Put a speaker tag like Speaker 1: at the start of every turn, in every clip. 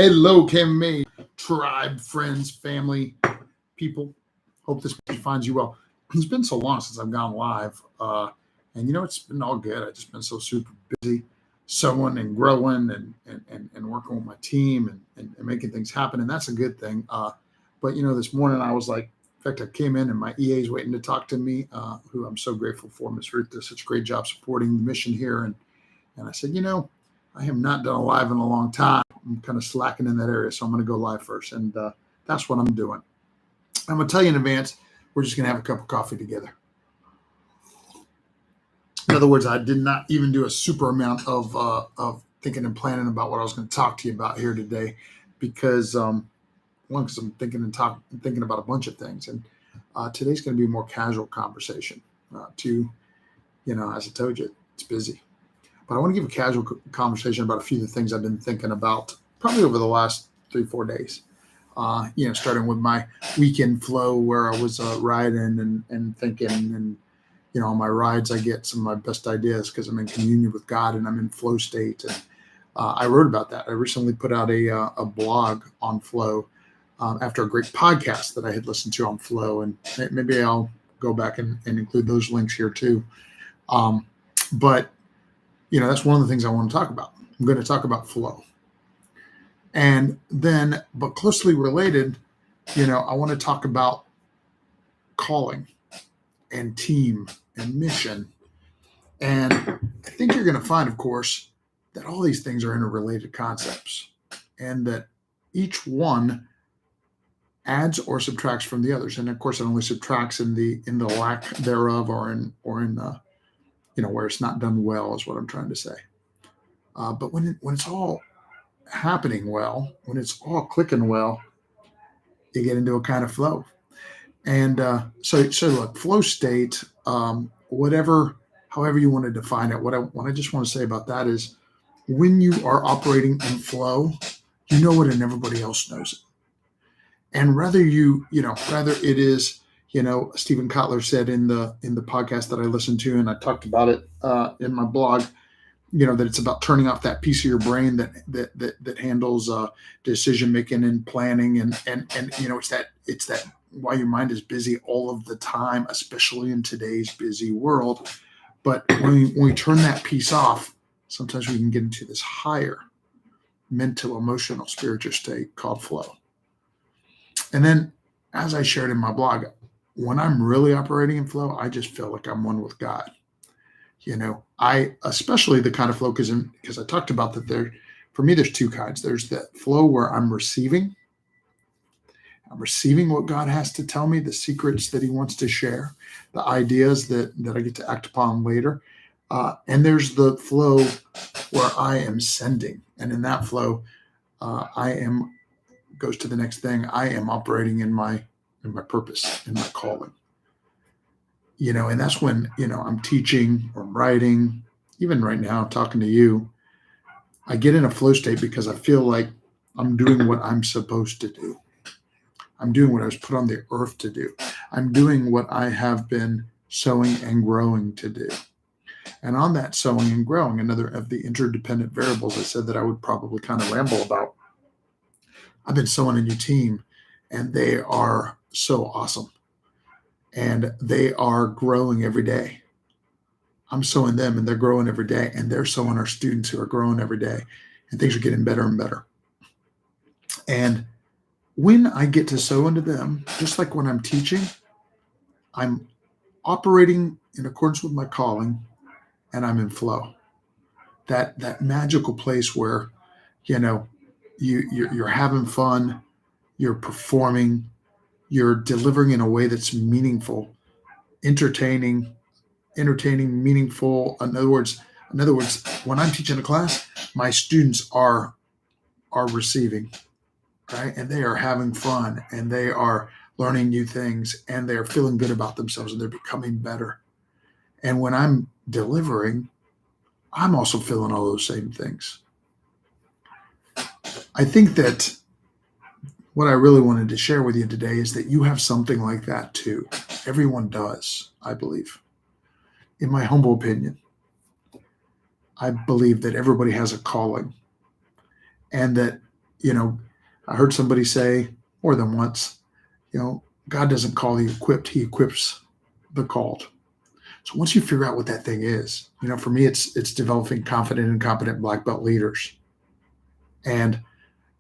Speaker 1: Hello, KMA tribe, friends, family, people. Hope this finds you well. It's been so long since I've gone live, and it's been all good. I've just been so super busy, sewing and growing and working with my team and making things happen, and that's a good thing. But this morning I was like, in fact, I came in and my EA is waiting to talk to me, who I'm so grateful for. Miss Ruth does such a great job supporting the mission here, and I said, I have not done a live in a long time. I'm kind of slacking in that area, so I'm going to go live first, and that's what I'm doing. I'm going to tell you in advance, we're just going to have a cup of coffee together. In other words, I did not even do a super amount of thinking and planning about what I was going to talk to you about here today, because because I'm thinking about a bunch of things, and today's going to be a more casual conversation. As I told you, it's busy. But I want to give a casual conversation about a few of the things I've been thinking about probably over the last 3-4 days. Starting with my weekend flow where I was riding and thinking, and on my rides I get some of my best ideas because I'm in communion with God and I'm in flow state. And I wrote about that. I recently put out a blog on flow after a great podcast that I had listened to on flow, and maybe I'll go back and include those links here too. But that's one of the things I want to talk about. I'm going to talk about flow. And then, but closely related, I want to talk about calling and team and mission. And I think you're going to find, of course, that all these things are interrelated concepts and that each one adds or subtracts from the others. And of course, it only subtracts in the lack thereof or in where it's not done well is what I'm trying to say. But when it's all happening well, when it's all clicking well, you get into a kind of flow. And so look, flow state, however you want to define it, what I just want to say about that is when you are operating in flow, you know it and everybody else knows it. And rather it is, Stephen Kotler said in the podcast that I listened to, and I talked about it in my blog, that it's about turning off that piece of your brain that handles decision making and planning, and it's that why your mind is busy all of the time, especially in today's busy world. But when we turn that piece off, sometimes we can get into this higher mental, emotional, spiritual state called flow. And then, as I shared in my blog, when I'm really operating in flow, I just feel like I'm one with God. I especially the kind of flow because I talked about that for me, there's two kinds. There's that flow where I'm receiving what God has to tell me, the secrets that he wants to share, the ideas that I get to act upon later. And there's the flow where I am sending. And in that flow, goes to the next thing. I am operating in my purpose, in my calling. And that's when, I'm teaching or I'm writing, even right now, talking to you, I get in a flow state because I feel like I'm doing what I'm supposed to do. I'm doing what I was put on the earth to do. I'm doing what I have been sowing and growing to do. And on that sowing and growing, another of the interdependent variables I said that I would probably kind of ramble about. I've been sowing in your team, and they are so awesome. And they are growing every day. I'm sowing them, and they're growing every day. And they're sowing our students who are growing every day. And things are getting better and better. And when I get to sow into them, just like when I'm teaching, I'm operating in accordance with my calling, and I'm in flow. That magical place where, you're having fun, you're performing, you're delivering in a way that's meaningful, entertaining, meaningful. In other words, when I'm teaching a class, my students are receiving, right? And they are having fun, and they are learning new things, and they're feeling good about themselves, and they're becoming better. And when I'm delivering, I'm also feeling all those same things. I think that what I really wanted to share with you today is that you have something like that too. Everyone does, I believe. In my humble opinion, I believe that everybody has a calling, and that you know, I heard somebody say more than once, God doesn't call the equipped, he equips the called. So once you figure out what that thing is, for me, it's developing confident and competent black belt leaders. And,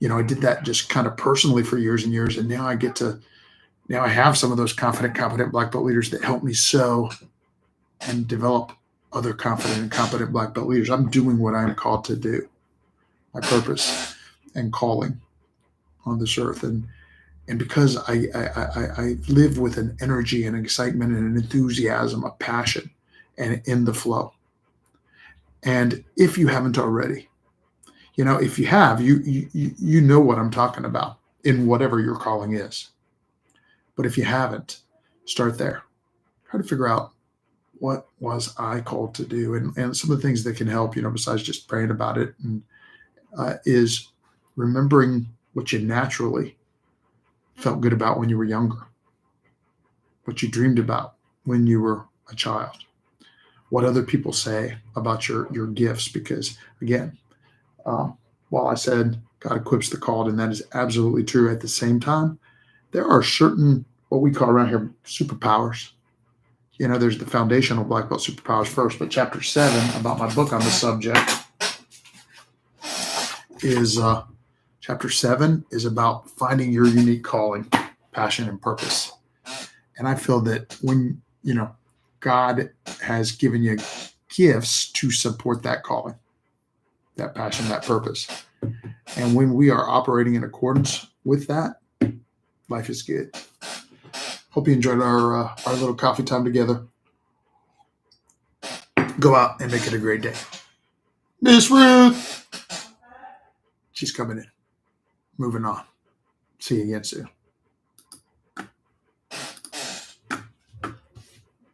Speaker 1: I did that just kind of personally for years and years. And now I have some of those confident, competent black belt leaders that help me sow and develop other confident and competent black belt leaders. I'm doing what I'm called to do, my purpose and calling on this earth. And because I live with an energy and excitement and an enthusiasm, a passion, and in the flow. And if you haven't already, if you have, you know what I'm talking about in whatever your calling is. But if you haven't, start there. Try to figure out, what was I called to do? And some of the things that can help, besides just praying about it, and is remembering what you naturally felt good about when you were younger, what you dreamed about when you were a child, what other people say about your gifts. Because again, while I said God equips the called, and that is absolutely true, at the same time, there are certain, what we call around here, superpowers. There's the foundational black belt superpowers first, but chapter 7 about my book on the subject is chapter 7 is about finding your unique calling, passion, and purpose. And I feel that when, God has given you gifts to support that calling, that passion, that purpose. And when we are operating in accordance with that, life is good. Hope you enjoyed our little coffee time together. Go out and make it a great day. Miss Ruth, she's coming in. Moving on. See you again soon.